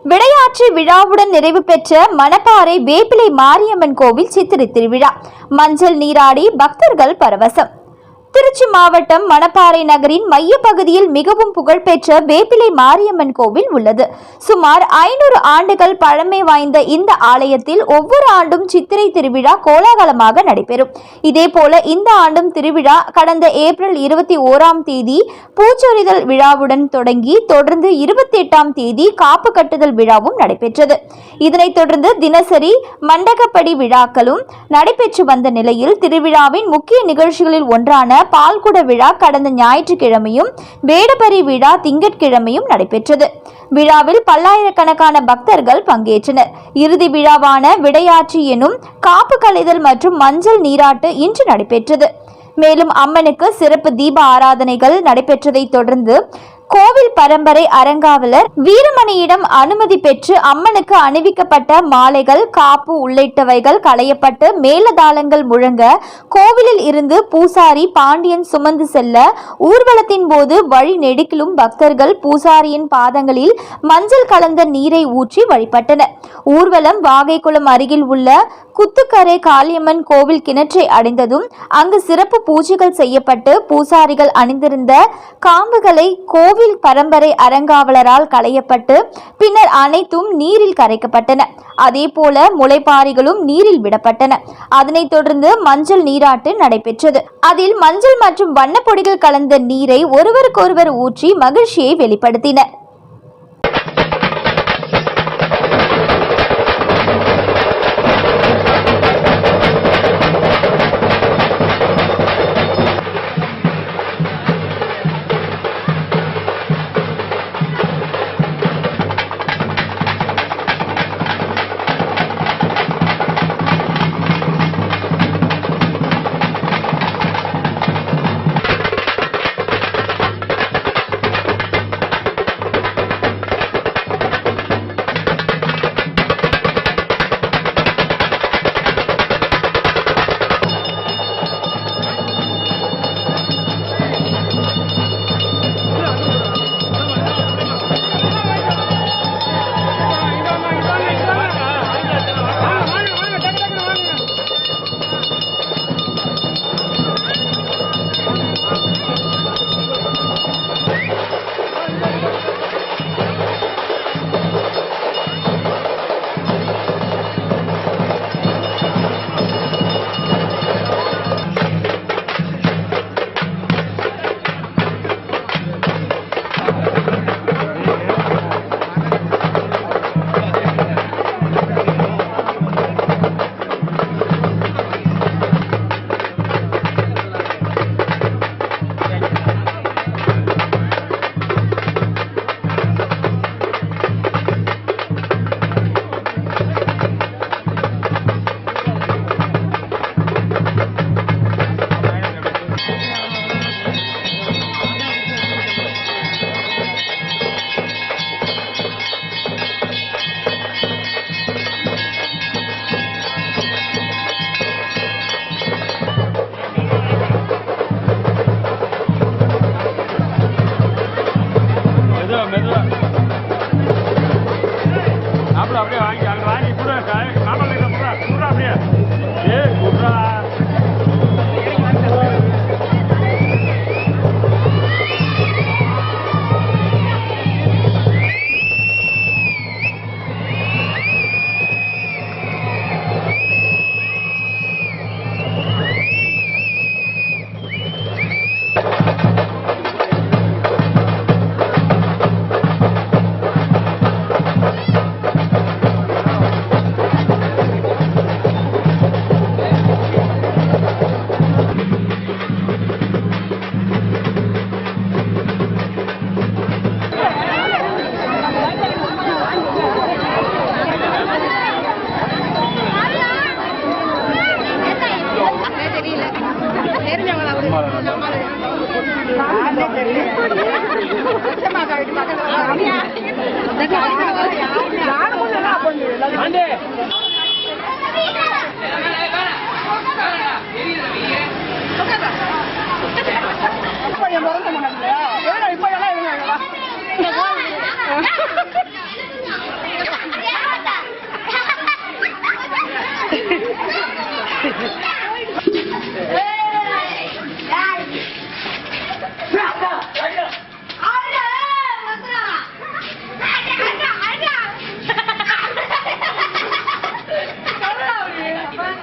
விடையாற்றி விழாவுடன் நிறைவு பெற்ற மணப்பாறை வேப்பிலை மாரியம்மன் கோவில் சித்திரை திருவிழா. மஞ்சள் நீராடி பக்தர்கள் பரவசம். திருச்சி மாவட்டம் மணப்பாறை நகரின் மைய பகுதியில் மிகவும் புகழ்பெற்ற வேப்பிலை மாரியம்மன் கோவில் உள்ளது. சுமார் 500 ஆண்டுகள் பழமை வாய்ந்த இந்த ஆலயத்தில் ஒவ்வொரு ஆண்டும் சித்திரை திருவிழா கோலாகலமாக நடைபெறும். இதேபோல இந்த ஆண்டும் திருவிழா கடந்த ஏப்ரல் 21ஆம் தேதி பூச்சொரிதல் விழாவுடன் தொடங்கி தொடர்ந்து 28ஆம் தேதி காப்பு கட்டுதல் விழாவும் நடைபெற்றது. இதனைத் தொடர்ந்து தினசரி மண்டகப்படி விழாக்களும் நடைபெற்று வந்த நிலையில் திருவிழாவின் முக்கிய நிகழ்ச்சிகளில் ஒன்றான பால்குட விழா கடந்த ஞாயிற்றுக்கிழமையும் வேடபரி விழா திங்கட்கிழமையும் நடைபெற்றது. விழாவில் பல்லாயிரக்கணக்கான பக்தர்கள் பங்கேற்றனர். இறுதி விழாவான விடையாற்றி எனும் காப்பு கலைதல் மற்றும் மஞ்சள் நீராட்டு இன்று நடைபெற்றது. மேலும் அம்மனுக்கு சிறப்பு தீப ஆராதனைகள் நடைபெற்றதை தொடர்ந்து கோவில் பரம்பரை அறங்காவலர் வீரமணியிடம் அனுமதி பெற்று அம்மனுக்கு அணிவிக்கப்பட்ட மாலைகள், காப்பு உள்ளிட்டவைகள் களையப்பட்டு மேலதாளங்கள் முழங்க கோவிலில் இருந்து பூசாரி பாண்டியன் சுமந்து செல்ல ஊர்வலத்தின் போது வழி நெடுக்கிலும் பக்தர்கள் பூசாரியின் பாதங்களில் மஞ்சள் கலந்த நீரை ஊற்றி வழிபட்டனர். ஊர்வலம் வாகைக்குளம் அருகில் உள்ள குத்துக்கரை காளியம்மன் கோவில் கிணற்றை அடைந்ததும் அங்கு சிறப்பு பூஜைகள் செய்யப்பட்டு பூசாரிகள் அணிந்திருந்த காம்புகளை கோவில் பரம்பரை அறங்காவலரால் களையப்பட்டு பின்னர் அனைத்தும் நீரில் கரைக்கப்பட்டன. அதே போல முளைப்பாரிகளும் நீரில் விடப்பட்டன. அதனைத் தொடர்ந்து மஞ்சள் நீராட்டு நடைபெற்றது. அதில் மஞ்சள் மற்றும் வண்ணப்பொடிகள் கலந்த நீரை ஒருவருக்கொருவர் ஊற்றி மகிழ்ச்சியை வெளிப்படுத்தினர். மெதுவா